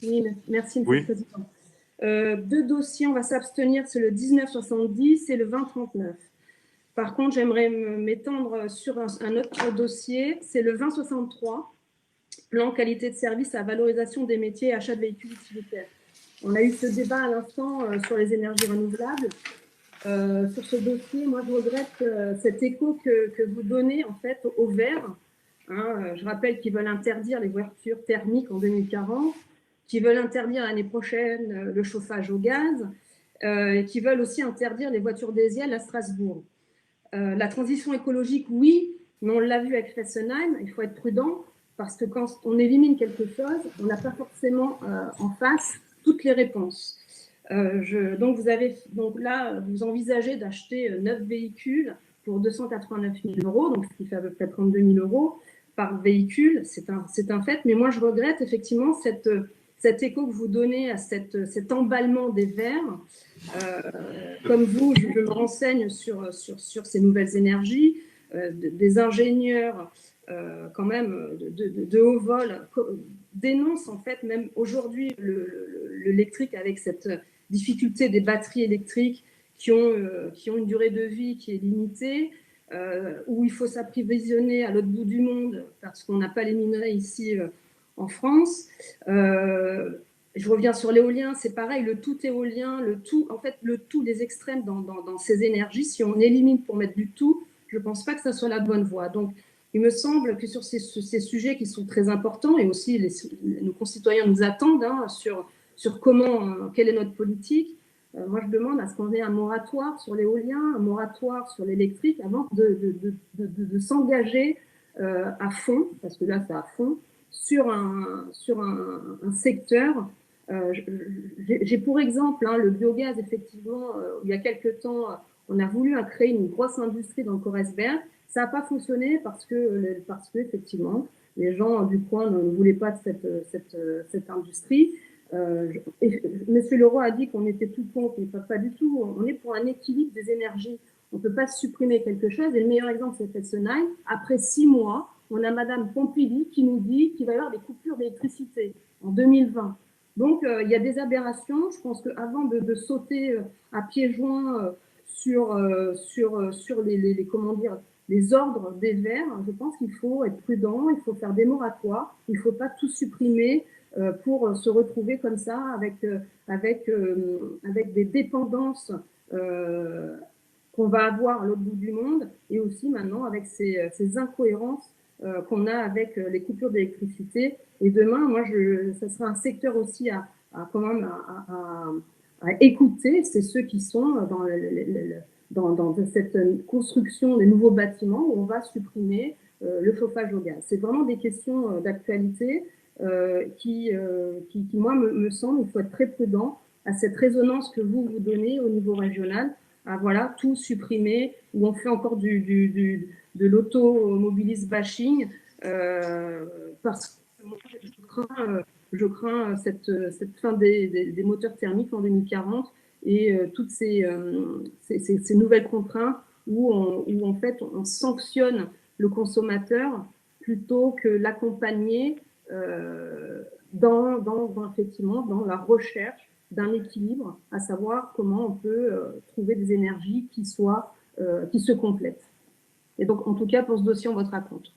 Oui, merci, Monsieur le Oui, Président. Deux dossiers, on va s'abstenir, c'est le 1970 et le 2039. Par contre, j'aimerais m'étendre sur un autre dossier, c'est le 2063, plan qualité de service à valorisation des métiers et achat de véhicules utilitaires. On a eu ce débat à l'instant sur les énergies renouvelables. Sur ce dossier, moi, je regrette cet écho que vous donnez en fait aux Verts. Hein, je rappelle qu'ils veulent interdire les voitures thermiques en 2040, qu'ils veulent interdire l'année prochaine le chauffage au gaz, et qu'ils veulent aussi interdire les voitures diesel à Strasbourg. La transition écologique, oui, mais on l'a vu avec Fessenheim, il faut être prudent parce que quand on élimine quelque chose, on n'a pas forcément en face toutes les réponses. Donc là, vous envisagez d'acheter 9 véhicules pour 289 000 euros, donc ce qui fait à peu près 32 000 euros par véhicule, c'est un fait. Mais moi, je regrette effectivement cet écho que vous donnez à cet emballement des Verts. Comme vous, je me renseigne sur ces nouvelles énergies, des ingénieurs quand même de haut vol dénoncent en fait même aujourd'hui l'électrique avec cette difficulté des batteries électriques qui ont une durée de vie qui est limitée, où il faut s'approvisionner à l'autre bout du monde parce qu'on n'a pas les minerais ici en France. Je reviens sur l'éolien, c'est pareil, le tout éolien, le tout, les extrêmes dans ces énergies, si on élimine pour mettre du tout, je ne pense pas que ça soit la bonne voie. Donc, il me semble que sur ces sujets qui sont très importants, et aussi nos concitoyens nous attendent sur quelle est notre politique, moi je demande à ce qu'on ait un moratoire sur l'éolien, un moratoire sur l'électrique, avant de s'engager à fond, parce que là c'est à fond, sur un secteur. J'ai pour exemple le biogaz, effectivement, il y a quelques temps, on a voulu créer une grosse industrie dans le Corresberg. Ça n'a pas fonctionné parce que effectivement, les gens du coin ne voulaient pas de cette industrie. Monsieur Leroy a dit qu'on était tout contre, mais pas du tout. On est pour un équilibre des énergies. On ne peut pas supprimer quelque chose. Et le meilleur exemple, c'est Fessenheim. Après 6 mois, on a Madame Pompili qui nous dit qu'il va y avoir des coupures d'électricité en 2020. Donc, il y a des aberrations. Je pense qu'avant de sauter à pieds joints sur les ordres des Verts, je pense qu'il faut être prudent, il faut faire des moratoires, il ne faut pas tout supprimer pour se retrouver comme ça avec des dépendances qu'on va avoir à l'autre bout du monde, et aussi maintenant avec ces incohérences qu'on a avec les coupures d'électricité. Et demain, moi, ça sera un secteur aussi à écouter, c'est ceux qui sont dans cette construction des nouveaux bâtiments où on va supprimer le chauffage au gaz. C'est vraiment des questions d'actualité qui, moi, me semble, il faut être très prudent à cette résonance que vous donnez au niveau régional, à voilà, tout supprimer, où on fait encore de l'automobiliste bashing, parce que je crains cette fin des moteurs thermiques en 2040 et toutes ces nouvelles contraintes où en fait on sanctionne le consommateur plutôt que l'accompagner effectivement dans la recherche d'un équilibre, à savoir comment on peut trouver des énergies qui se complètent. Et donc, en tout cas, pour ce dossier, on votera contre.